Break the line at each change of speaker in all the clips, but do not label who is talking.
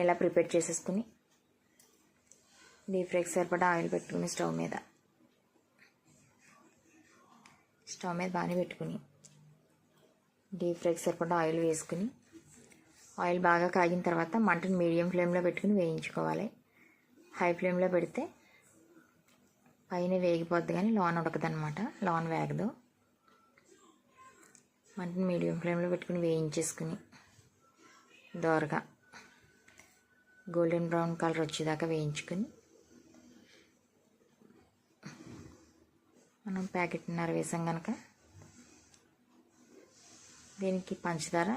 ఇలా ప్రిపేర్ చేసేసుకుని డీప్ ఫ్రైకి సరిపడా ఆయిల్ పెట్టుకుని స్టవ్ మీద బాగానే పెట్టుకుని డీప్ ఫ్రైకి సరిపడా ఆయిల్ వేసుకుని ఆయిల్ బాగా కాగిన తర్వాత మంటను మీడియం ఫ్లేమ్లో పెట్టుకుని వేయించుకోవాలి. హై ఫ్లేమ్లో పెడితే పైన వేగిపోద్ది కానీ లోన్ ఉడకదనమాట, లోన్ వేగదు. మంటను మీడియం ఫ్లేమ్లో పెట్టుకుని వేయించేసుకుని దోరగా గోల్డెన్ బ్రౌన్ కలర్ వచ్చేదాకా వేయించుకుని మనం ప్యాకెట్న్నర వేసాం కనుక దీనికి పంచదార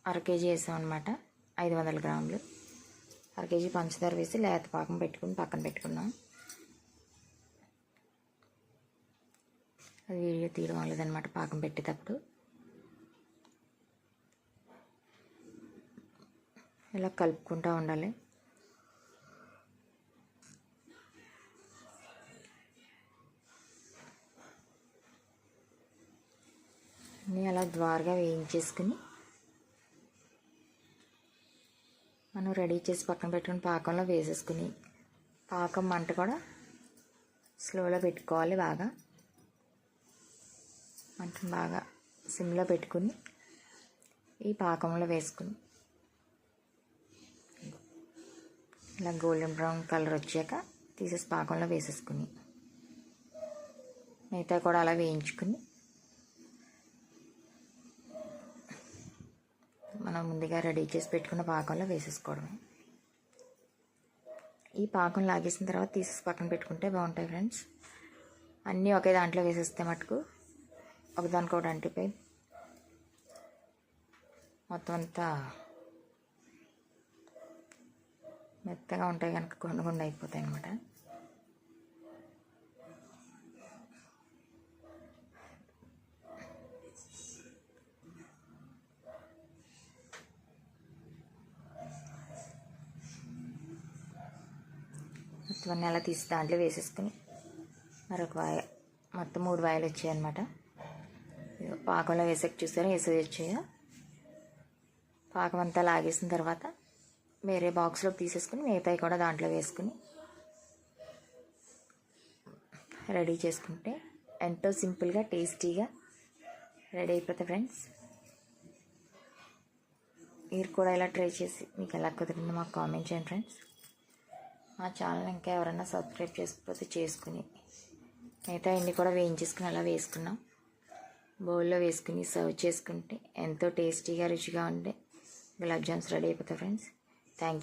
1/2 kg వేసాం అనమాట. 500 గ్రాములు 1/2 kg పంచదార వేసి లేత పాకం పెట్టుకుని పక్కన పెట్టుకున్నాం. అది వీడియో తీయడం లేదనమాట పాకం పెట్టేటప్పుడు. ఇలా కలుపుకుంటూ ఉండాలి. అన్నీ అలా ద్వారగా వేయించేసుకుని మనం రెడీ చేసి పక్కన పెట్టుకుని పాకంలో వేసేసుకుని పాకం మంట కూడా స్లోలో పెట్టుకోవాలి. మంటను బాగా సిమ్లో పెట్టుకుని ఈ పాకంలో వేసుకుని ఇలా గోల్డెన్ బ్రౌన్ కలర్ వచ్చాక తీసేసి పాకంలో వేసేసుకుని మిగతా కూడా అలా వేయించుకుని మనం ముందుగా రెడీ చేసి పెట్టుకున్న పాకంలో వేసేసుకోవడమే. ఈ పాకం లాగేసిన తర్వాత తీసేసి పక్కన పెట్టుకుంటే బాగుంటాయి ఫ్రెండ్స్. అన్నీ ఒకే దాంట్లో వేసేస్తే మటుకు ఒకదానికొకటి అంటిపోయి మొత్తం అంతా మెత్తగా ఉంటాయి కనుక కొండ అయిపోతాయి అన్నమాట. మొత్తం అన్నీ అలా తీసి దాంట్లో వేసేసుకుని మరొక వాయ మొత్తం 3 వాయలు వచ్చాయన్నమాట. పాకంలో వేసాక చూసారా వేసేయచ్చు. పాకం అంతా లాగేసిన తర్వాత వేరే బాక్స్లోకి తీసేసుకుని మిగతాయి కూడా దాంట్లో వేసుకుని రెడీ చేసుకుంటే ఎంతో సింపుల్గా టేస్టీగా రెడీ అయిపోతాయి ఫ్రెండ్స్. మీరు కూడా ఇలా ట్రై చేసి మీకు ఎలా కుదిరిందో మాకు కామెంట్ చేయండి ఫ్రెండ్స్. మా ఛానల్ ఇంకా ఎవరైనా సబ్స్క్రైబ్ చేసుకోకపోతే చేసుకుని మిగతా ఇన్ని కూడా వేయించేసుకుని అలా వేసుకున్నాం. బౌల్లో వేసుకుని సర్వ్ చేసుకుంటే ఎంతో టేస్టీగా రుచిగా ఉండే గులాబ్ జామ్స్ రెడీ అయిపోతాయి ఫ్రెండ్స్. Thank you.